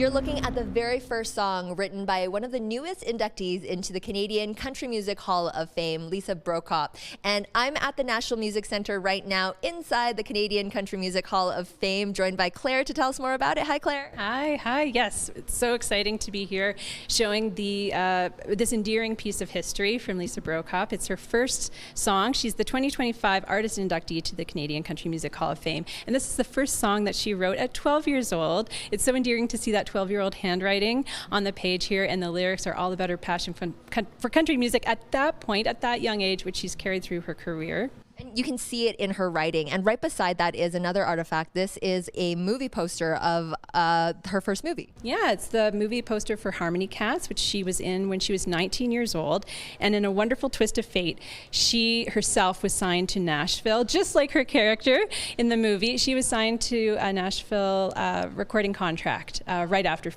You're looking at the very first song written by one of the newest inductees into the Canadian Country Music Hall of Fame, Lisa Brokop. And I'm at the National Music Centre right now inside the Canadian Country Music Hall of Fame, joined by Claire to tell us more about it. Hi, Claire. Hi. Yes, it's so exciting to be here showing this endearing piece of history from Lisa Brokop. It's her first song. She's the 2025 Artist Inductee to the Canadian Country Music Hall of Fame. And this is the first song that she wrote at 12 years old. It's so endearing to see that 12-year-old handwriting on the page here, and the lyrics are all about her passion for country music at that point, at that young age, which she's carried through her career. And you can see it in her writing. And right beside that is another artifact. This is a movie poster of her first movie. Yeah, it's the movie poster for Harmony Cats, which she was in when she was 19 years old. And in a wonderful twist of fate, she herself was signed to Nashville, just like her character in the movie. She was signed to a Nashville recording contract right after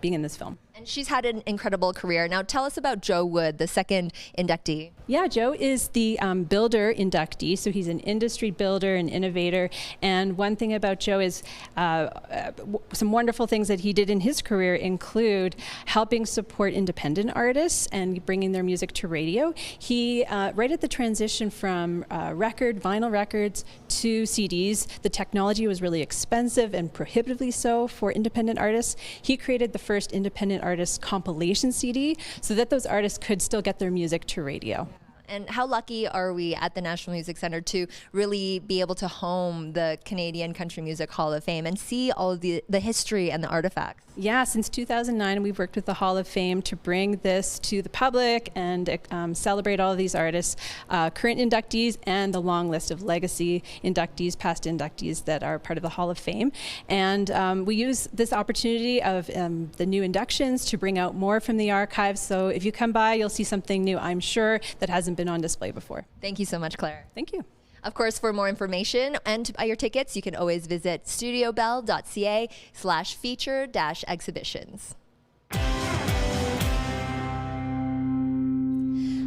being in this film. And she's had an incredible career. Now tell us about Joe Wood, the second inductee. Yeah, Joe is the builder inductee, so he's an industry builder and innovator. And one thing about Joe is some wonderful things that he did in his career include helping support independent artists and bringing their music to radio. He, right at the transition from vinyl records to CDs, the technology was really expensive and prohibitively so for independent artists. He created the first independent artist compilation CD so that those artists could still get their music to radio. And how lucky are we at the National Music Centre to really be able to home the Canadian Country Music Hall of Fame and see all of the history and the artifacts? Yeah, since 2009, we've worked with the Hall of Fame to bring this to the public and celebrate all of these artists, current inductees, and the long list of legacy inductees, past inductees that are part of the Hall of Fame. And we use this opportunity of the new inductions to bring out more from the archives. So if you come by, you'll see something new, I'm sure, that hasn't been on display before. Thank you so much, Claire. Thank you. Of course, for more information and to buy your tickets, you can always visit studiobell.ca/feature-exhibitions.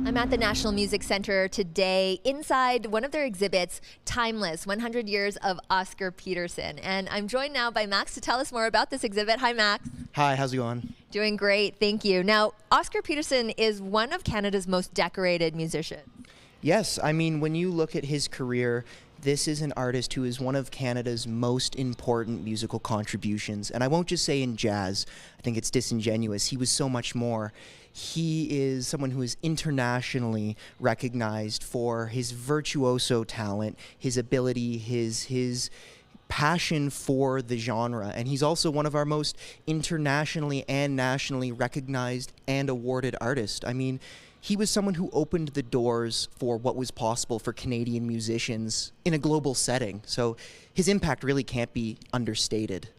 I'm at the National Music Centre today inside one of their exhibits, Timeless, 100 Years of Oscar Peterson. And I'm joined now by Max to tell us more about this exhibit. Hi, Max. Hi, how's it going? Doing great, thank you. Now, Oscar Peterson is one of Canada's most decorated musicians. Yes, I mean, when you look at his career, this is an artist who is one of Canada's most important musical contributions. And I won't just say in jazz, I think it's disingenuous. He was so much more. He is someone who is internationally recognized for his virtuoso talent, his ability, his passion for the genre. And he's also one of our most internationally and nationally recognized and awarded artists. I mean, he was someone who opened the doors for what was possible for Canadian musicians in a global setting. So his impact really can't be understated.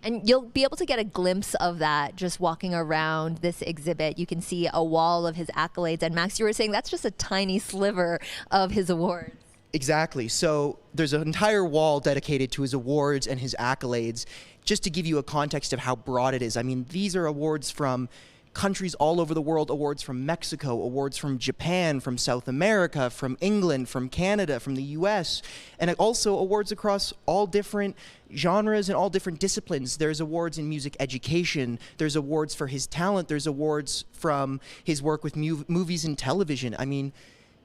And you'll be able to get a glimpse of that just walking around this exhibit. You can see a wall of his accolades. And Max, you were saying that's just a tiny sliver of his awards. Exactly. So there's an entire wall dedicated to his awards and his accolades. Just to give you a context of how broad it is, I mean, these are awards from countries all over the world, awards from Mexico, awards from Japan, from South America, from England, from Canada, from the US, and also awards across all different genres and all different disciplines. There's awards in music education, there's awards for his talent, there's awards from his work with movies and television. I mean,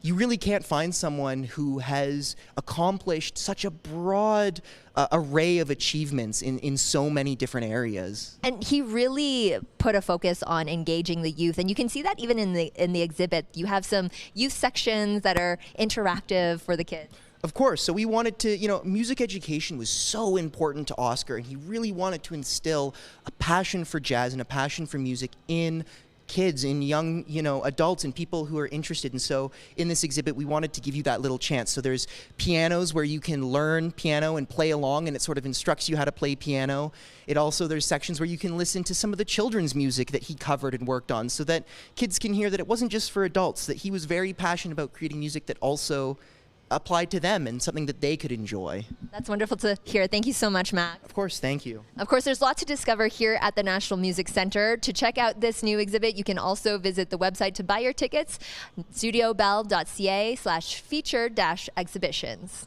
you really can't find someone who has accomplished such a broad array of achievements in so many different areas. And he really put a focus on engaging the youth. And you can see that even in the exhibit. You have some youth sections that are interactive for the kids. Of course. So we wanted to, music education was so important to Oscar, and he really wanted to instill a passion for jazz and a passion for music in kids, in young, adults and people who are interested. And so in this exhibit, we wanted to give you that little chance. So there's pianos where you can learn piano and play along, and it sort of instructs you how to play piano. There's sections where you can listen to some of the children's music that he covered and worked on, so that kids can hear that it wasn't just for adults, that he was very passionate about creating music that also applied to them and something that they could enjoy. That's wonderful to hear. Thank you so much, Max. Of course, thank you. Of course, there's lots to discover here at the National Music Centre. To check out this new exhibit, you can also visit the website to buy your tickets, studiobell.ca/feature-exhibitions.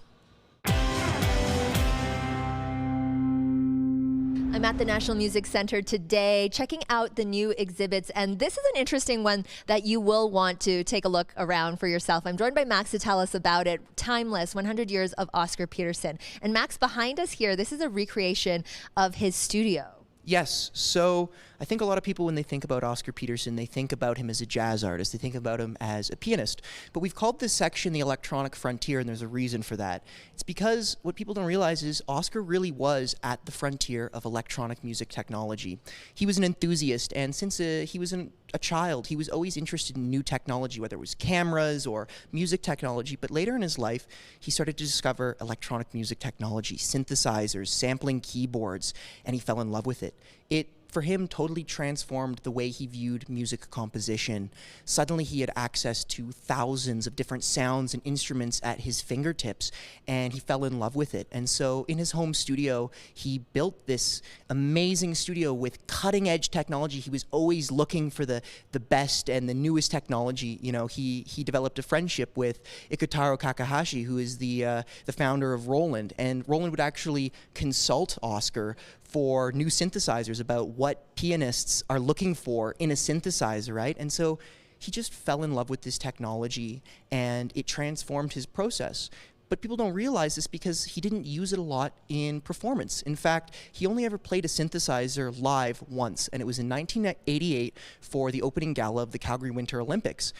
I'm at the National Music Center today checking out the new exhibits, and this is an interesting one that you will want to take a look around for yourself. I'm joined by Max to tell us about it. Timeless, 100 Years of Oscar Peterson. And Max, behind us here, this is a recreation of his studio. Yes. So I think a lot of people, when they think about Oscar Peterson, they think about him as a jazz artist. They think about him as a pianist. But we've called this section the electronic frontier, and there's a reason for that. It's because what people don't realize is Oscar really was at the frontier of electronic music technology. He was an enthusiast, and since he was a child, he was always interested in new technology, whether it was cameras or music technology. But later in his life, he started to discover electronic music technology, synthesizers, sampling keyboards, and he fell in love with it. It, for him, totally transformed the way he viewed music composition. Suddenly he had access to thousands of different sounds and instruments at his fingertips, and he fell in love with it. And so in his home studio, he built this amazing studio with cutting-edge technology. He was always looking for the best and the newest technology. You know, he developed a friendship with Ikutaro Takahashi, who is the founder of Roland, and Roland would actually consult Oscar for new synthesizers about what pianists are looking for in a synthesizer, right? And so he just fell in love with this technology, and it transformed his process. But people don't realize this because he didn't use it a lot in performance. In fact, he only ever played a synthesizer live once, and it was in 1988 for the opening gala of the Calgary Winter Olympics,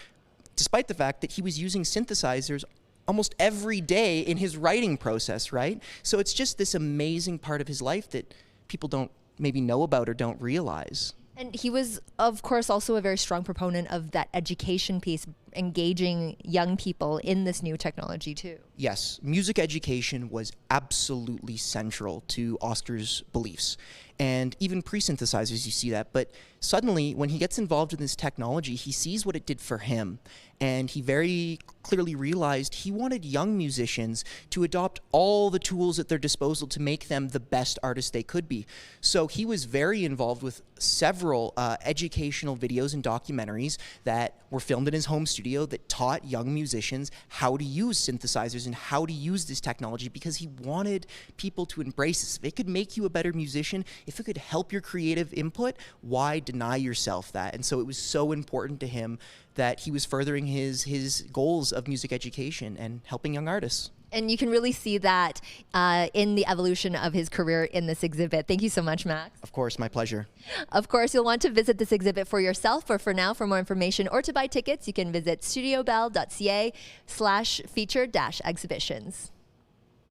despite the fact that he was using synthesizers almost every day in his writing process, right? So it's just this amazing part of his life that people don't maybe know about or don't realize. And he was, of course, also a very strong proponent of that education piece, engaging young people in this new technology too. Yes, music education was absolutely central to Oscar's beliefs. And even pre-synthesizers, you see that. But suddenly, when he gets involved in this technology, he sees what it did for him. And he very clearly realized he wanted young musicians to adopt all the tools at their disposal to make them the best artists they could be. So he was very involved with several educational videos and documentaries that were filmed in his home studio that taught young musicians how to use synthesizers and how to use this technology, because he wanted people to embrace this. If it could make you a better musician, if it could help your creative input, why deny yourself that? And so it was so important to him that he was furthering his goals of music education and helping young artists. And you can really see that in the evolution of his career in this exhibit. Thank you so much, Max. Of course, my pleasure. Of course, you'll want to visit this exhibit for yourself, but for now, for more information or to buy tickets, you can visit studiobell.ca/feature-exhibitions.